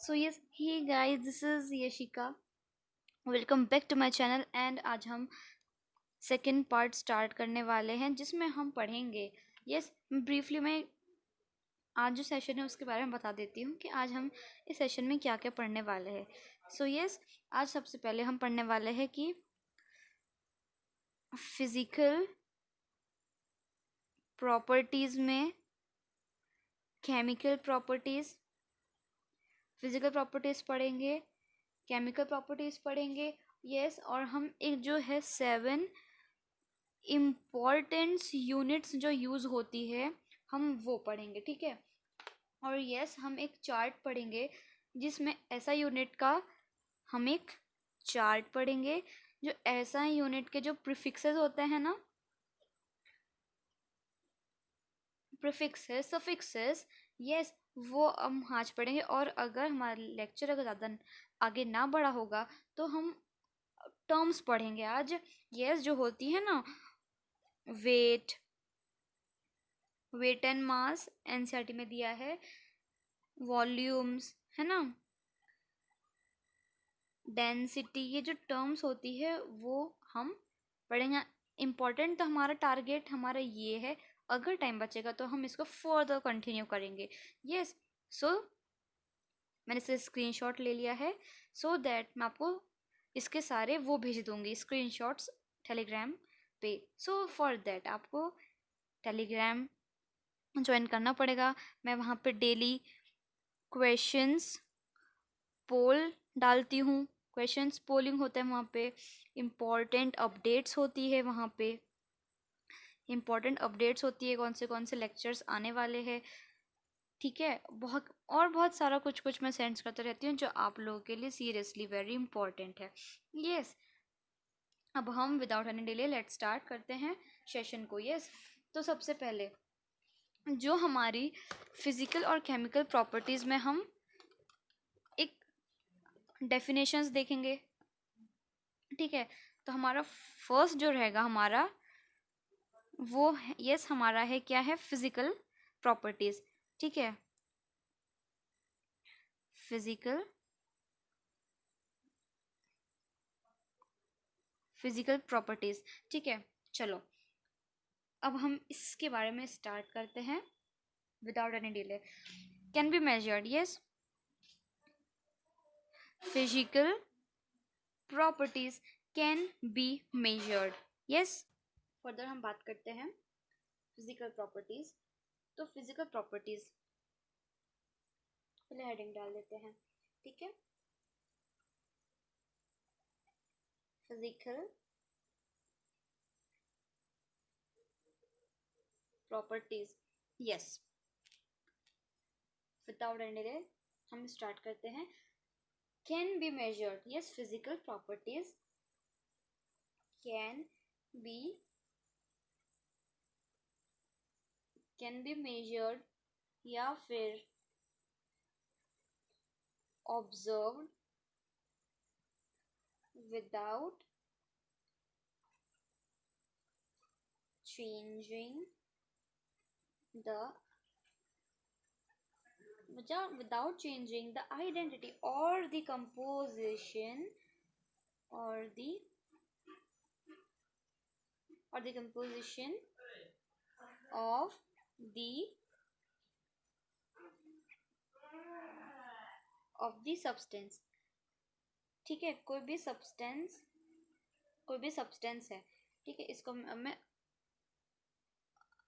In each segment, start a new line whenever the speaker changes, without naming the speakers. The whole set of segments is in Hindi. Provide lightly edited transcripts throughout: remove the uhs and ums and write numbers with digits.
So yes hey guys, this is Yashika. Welcome back to my channel. And आज हम सेकंड पार्ट स्टार्ट करने वाले हैं जिसमें हम पढ़ेंगे। ब्रीफली मैं आज जो सेशन है उसके बारे में बता देती हूँ कि आज हम इस सेशन में क्या क्या पढ़ने वाले हैं। आज सबसे पहले हम पढ़ने वाले हैं कि फिजिकल प्रॉपर्टीज़ में केमिकल प्रॉपर्टीज़, फिजिकल प्रॉपर्टीज़ पढ़ेंगे, केमिकल प्रॉपर्टीज़ पढ़ेंगे। और हम एक जो है 7 इम्पॉर्टेंट्स यूनिट्स जो यूज़ होती है हम वो पढ़ेंगे, ठीक है। और हम एक चार्ट पढ़ेंगे जिसमें ऐसा यूनिट का हम एक चार्ट पढ़ेंगे जो ऐसा यूनिट के जो प्रीफिक्सेस होते हैं ना, प्रीफिक्सेस सफिक्सेस, वो हम आज पढ़ेंगे। और अगर हमारा लेक्चर अगर ज़्यादा आगे ना बढ़ा होगा तो हम टर्म्स पढ़ेंगे आज। जो होती है ना, weight, weight and mass NCERT में दिया है, वॉल्यूम्स है ना, डेंसिटी, ये जो टर्म्स होती है वो हम पढ़ेंगे। इम्पोर्टेंट तो हमारा टारगेट हमारा ये है, अगर टाइम बचेगा तो हम इसको फर्दर कंटिन्यू करेंगे। यस सो मैंने इसे स्क्रीनशॉट ले लिया है सो दैट मैं आपको इसके सारे वो भेज दूंगी स्क्रीनशॉट्स टेलीग्राम पे। सो फॉर दैट आपको टेलीग्राम ज्वाइन करना पड़ेगा। मैं वहाँ पे डेली क्वेश्चंस पोल डालती हूँ, क्वेश्चंस पोलिंग होता है वहाँ पे, इम्पॉर्टेंट अपडेट्स होती है वहाँ पे, इम्पॉर्टेंट अपडेट्स होती है कौन से लेक्चर्स आने वाले हैं, ठीक है। बहुत सारा कुछ कुछ मैं सेंड करते रहती हूँ जो आप लोगों के लिए सीरियसली वेरी इंपॉर्टेंट है। यस अब हम without any delay let start करते हैं सेशन को। तो सबसे पहले जो हमारी फिजिकल और केमिकल प्रॉपर्टीज़ में हम एक डेफिनेशंस देखेंगे, ठीक है। तो हमारा फर्स्ट जो रहेगा हमारा वो हमारा है क्या है, फिजिकल प्रॉपर्टीज, ठीक है। फिजिकल फिजिकल प्रॉपर्टीज, ठीक है। चलो अब हम इसके बारे में स्टार्ट करते हैं without any delay. Can be measured, physical properties can be measured. Further हम बात करते हैं फिजिकल प्रॉपर्टीज। तो फिजिकल प्रॉपर्टीज पहले हेडिंग डाल देते हैं, ठीक है। Physical properties, without any delay हम स्टार्ट करते हैं। Can be measured, physical properties can be measured या फिर observed without changing the without changing the identity or the composition or the composition of the substance, ठीक है। कोई भी सब्सटेंस है, ठीक है। इसको मैं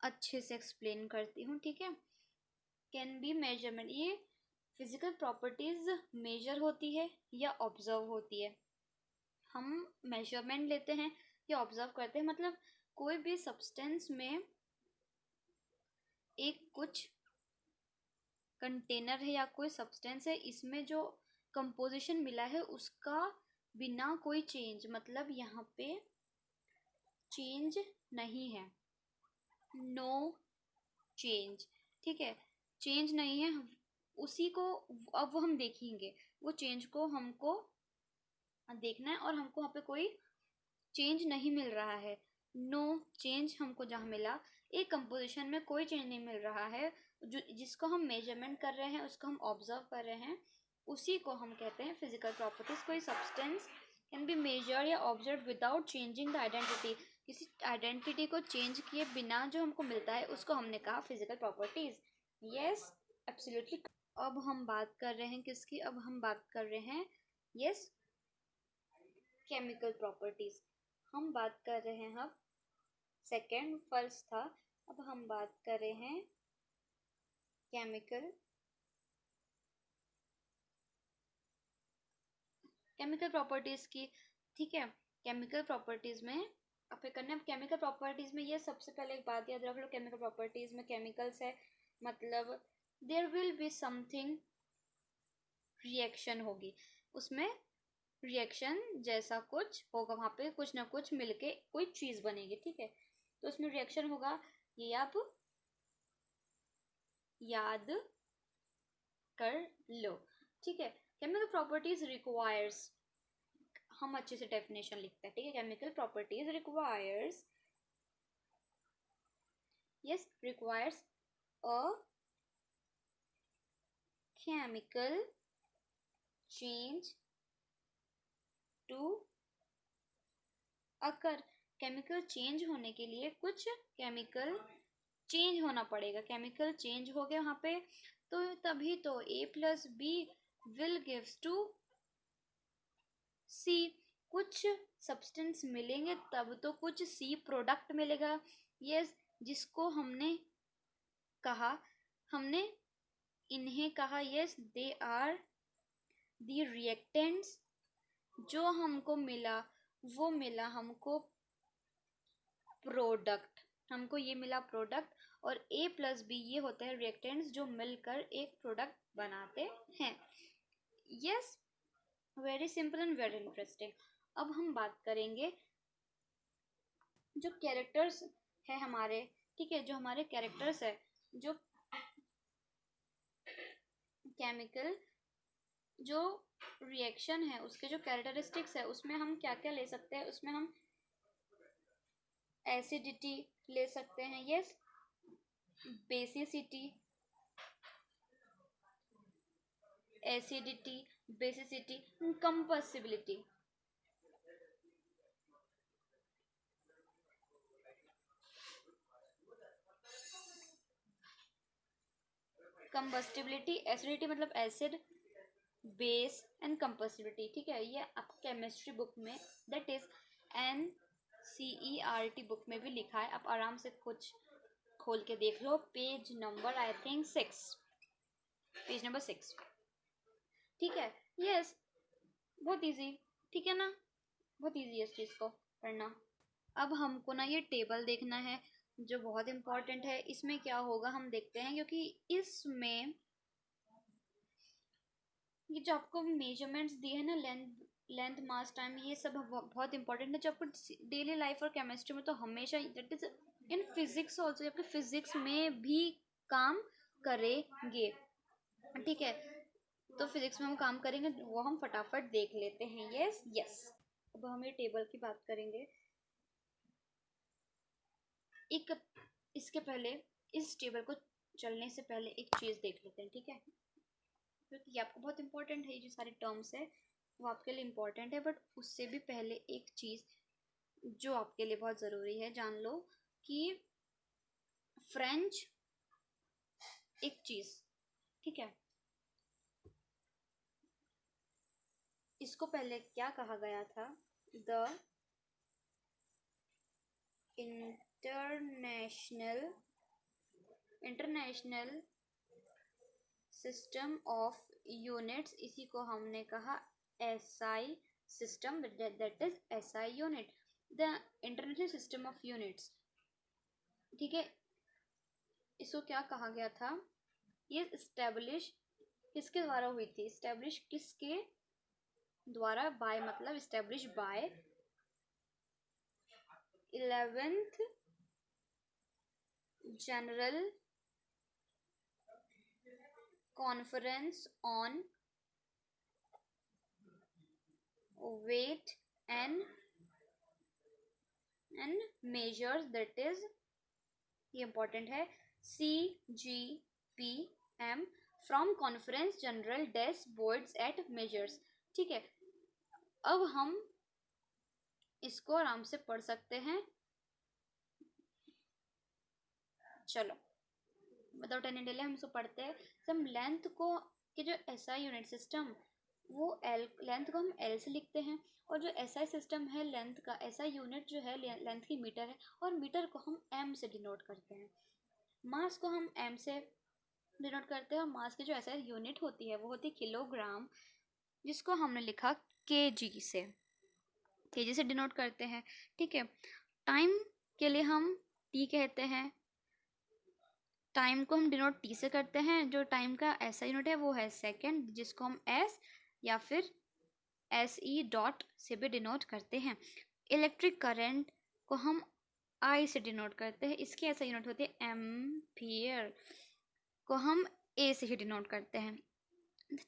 अच्छे से एक्सप्लेन करती हूँ, ठीक है। कैन बी मेजरमेंट, ये फिजिकल प्रॉपर्टीज मेजर होती है या ऑब्जर्व होती है। हम मेजरमेंट लेते हैं या ऑब्जर्व करते हैं, मतलब कोई भी सब्सटेंस में एक कुछ कंटेनर है या कोई सब्सटेंस है, इसमें जो कंपोजिशन मिला है उसका बिना कोई चेंज, मतलब यहाँ पे चेंज नहीं है, नो चेंज, ठीक है। चेंज नहीं है, उसी को अब वो हम देखेंगे, वो चेंज को हमको देखना है। और हमको वहाँ पे कोई चेंज नहीं मिल रहा है, नो चेंज हमको जहाँ मिला, एक कंपोजिशन में कोई चेंज नहीं मिल रहा है, जो जिसको हम मेजरमेंट कर रहे हैं उसको हम ऑब्जर्व कर रहे हैं, उसी को हम कहते हैं फिजिकल प्रॉपर्टीज। कोई सब्सटेंस कैन बी मेजर या observe without changing the identity, किसी आइडेंटिटी को चेंज किए बिना जो हमको मिलता है उसको हमने कहा फिजिकल प्रॉपर्टीज। Yes, absolutely. अब हम बात कर रहे हैं किसकी, अब हम बात कर रहे हैं यस केमिकल प्रॉपर्टीज। हम बात कर रहे हैं अब सेकेंड, फर्स्ट था, अब हम बात कर रहे हैं केमिकल प्रॉपर्टीज की। ठीक है, केमिकल प्रॉपर्टीज में आप करना है केमिकल प्रॉपर्टीज में, ये सबसे पहले एक बात याद रख लो, केमिकल प्रॉपर्टीज में केमिकल्स है मतलब there will be something, reaction होगी उसमें, रिएक्शन जैसा कुछ होगा, वहां पे कुछ ना कुछ मिलके कोई चीज बनेगी। ठीक है, तो उसमें रिएक्शन होगा, ये आप याद कर लो। ठीक है, केमिकल प्रॉपर्टीज रिक्वायर्स, हम अच्छे से डेफिनेशन लिखते हैं। ठीक है, chemical properties requires, yes requires a chemical change to occur, chemical change होने के लिए कुछ केमिकल चेंज होना पड़ेगा। केमिकल चेंज हो गया वहां पे, तो तभी तो A+B will gives to C, कुछ सब्सटेंस मिलेंगे तब तो कुछ C प्रोडक्ट मिलेगा। यस, जिसको हमने कहा, हमने इन्हें कहा yes they are the reactants. जो हमको मिला वो मिला हमको प्रोडक्ट, हमको ये मिला प्रोडक्ट, और A+B ये होते हैं रिएक्टेंट्स जो मिलकर एक प्रोडक्ट बनाते हैं। Yes, very simple and very interesting. अब हम बात करेंगे जो कैरेक्टर्स है हमारे, ठीक है, जो हमारे कैरेक्टर्स है, जो केमिकल जो रिएक्शन है उसके जो कैरेक्टरिस्टिक्स है उसमें हम क्या क्या ले सकते हैं, उसमें हम एसिडिटी ले सकते हैं, yes, basicity, acidity, basicity, combustibility. Combustibility, acidity मतलब एसिड, बेस एंड कंपसिबिलिटी। ठीक है, ये आपको केमिस्ट्री बुक में दैट इज NCERT बुक में भी लिखा है, आप आराम से कुछ खोल के देख लो, page number I think 6, page number 6। ठीक है, यस, बहुत इजी, ठीक है ना, बहुत इजी है इस चीज को पढ़ना। अब हमको ना ये टेबल देखना है जो बहुत इंपॉर्टेंट है। इसमें क्या होगा हम देखते हैं, क्योंकि इसमें ये जो आपको मेजरमेंट्स दिए हैं ना, लेंथ मास टाइम, ये सब बहुत इंपॉर्टेंट है जो आपको डेली लाइफ और केमिस्ट्री में तो हमेशा, that is in physics also, आपके फिजिक्स में भी काम करेंगे। ठीक है, तो फिजिक्स में हम काम करेंगे, वो हम फटाफट देख लेते हैं। यस यस, अब हम ये टेबल की बात करेंगे। एक इसके पहले, इस टेबल को चलने से पहले एक चीज देख लेते हैं। ठीक है, क्योंकि ये आपको बहुत इंपॉर्टेंट है, ये जो सारे टर्म्स है वो आपके लिए इम्पोर्टेंट है, बट उससे भी पहले एक चीज जो आपके लिए बहुत ज़रूरी है जान लो, कि फ्रेंच एक चीज़, ठीक है, इसको पहले क्या कहा गया था, the international system of units, इसी को हमने कहा SI system, that is SI unit, the international system of units. ठीक है, इसको क्या कहा गया था, ये इस्टेब्लिश किसके द्वारा हुई थी, इस्टेब्लिश किसके द्वारा, बाय मतलब establish by 11th general conference on weight and measures, that is, ये इंपॉर्टेंट है, CGPM, from conference general dashboards at measures. ठीक है, अब हम इसको आराम से पढ़ सकते हैं। चलो विदाउट एनी डिले हम इसको पढ़ते हैं। हम लेंथ को कि जो एसआई यूनिट सिस्टम वो एल लेंथ को हम एल से लिखते हैं, और जो एसआई सिस्टम है लेंथ का एसआई यूनिट जो है लेंथ की मीटर है, और मीटर को हम एम से डिनोट करते हैं। मास को हम एम से डिनोट करते हैं, और मास की जो एसआई यूनिट होती है वो होती है किलोग्राम, जिसको हमने लिखा केजी से, केजी से डिनोट करते हैं। ठीक है, टाइम के लिए हम टी कहते हैं, टाइम को हम डिनोट टी से करते हैं। जो टाइम का ऐसा यूनिट है वो है सेकंड, जिसको हम एस या फिर एस ई डॉट से भी डिनोट करते हैं। इलेक्ट्रिक करंट को हम आई से डिनोट करते हैं, इसकी ऐसा यूनिट होती है एम्पियर, को हम ए से ही डिनोट करते हैं।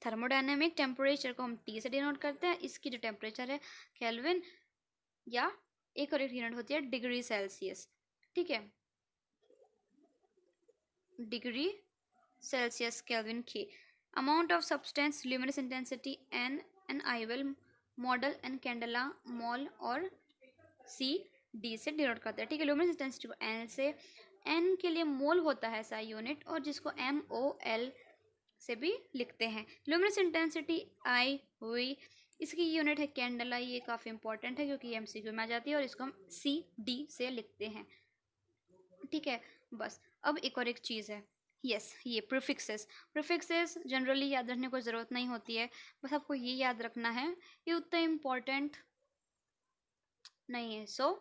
थर्मोडायनेमिक टेम्परेचर को हम टी से डिनोट करते हैं, इसकी जो टेम्परेचर है केल्विन, या एक और एक यूनिट होती है डिग्री सेल्सियस। ठीक है, डिग्री सेल्सियस केल्विन की। Amount of substance luminous intensity N I will model N candela mole और सी डी से डिनोट करते हैं। ठीक है, ल्यूमिनस इंटेंसिटी को एन से, एन के लिए मोल होता है ऐसा यूनिट, और जिसको एम ओ एल से भी लिखते हैं। ल्यूमिनस इंटेंसिटी आई हुई, इसकी यूनिट है कैंडला। ये काफ़ी इंपॉर्टेंट है क्योंकि एमसीक्यू में आ जाती है, और इसको हम सी डी से लिखते हैं। ठीक है, बस अब एक और एक चीज़ है, यस ये प्रीफिक्सेस। प्रीफिक्सेस जनरली याद रखने को ज़रूरत नहीं होती है, बस आपको ये याद रखना है, ये उतना इम्पोर्टेंट नहीं है। So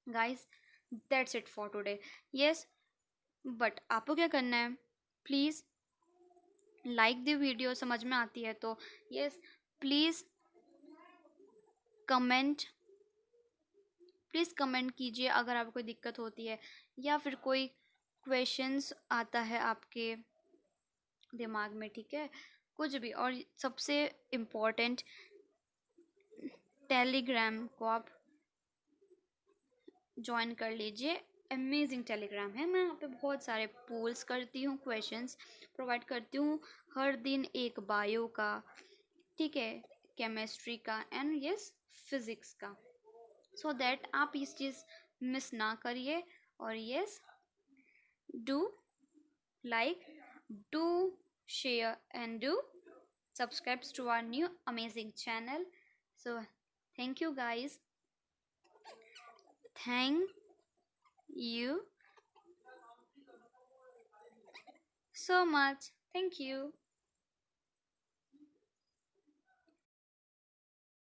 guys that's it for today. Yes, but आपको क्या करना है, प्लीज़ लाइक द वीडियो, समझ में आती है तो। Yes, please comment, please comment कीजिए अगर आपको कोई दिक्कत होती है, या फिर कोई क्वेश्चंस आता है आपके दिमाग में। ठीक है, कुछ भी। और सबसे इम्पोर्टेंट, टेलीग्राम को आप ज्वाइन कर लीजिए। अमेजिंग टेलीग्राम है, मैं यहाँ पे बहुत सारे पोल्स करती हूँ, क्वेश्चंस प्रोवाइड करती हूँ हर दिन, एक बायो का, ठीक है, केमिस्ट्री का, एंड यस फिज़िक्स का, सो दैट आप इस चीज़ मिस ना करिए। और yes, do like, do share and do subscribe to our new amazing channel. So thank you guys, thank you so much, thank you.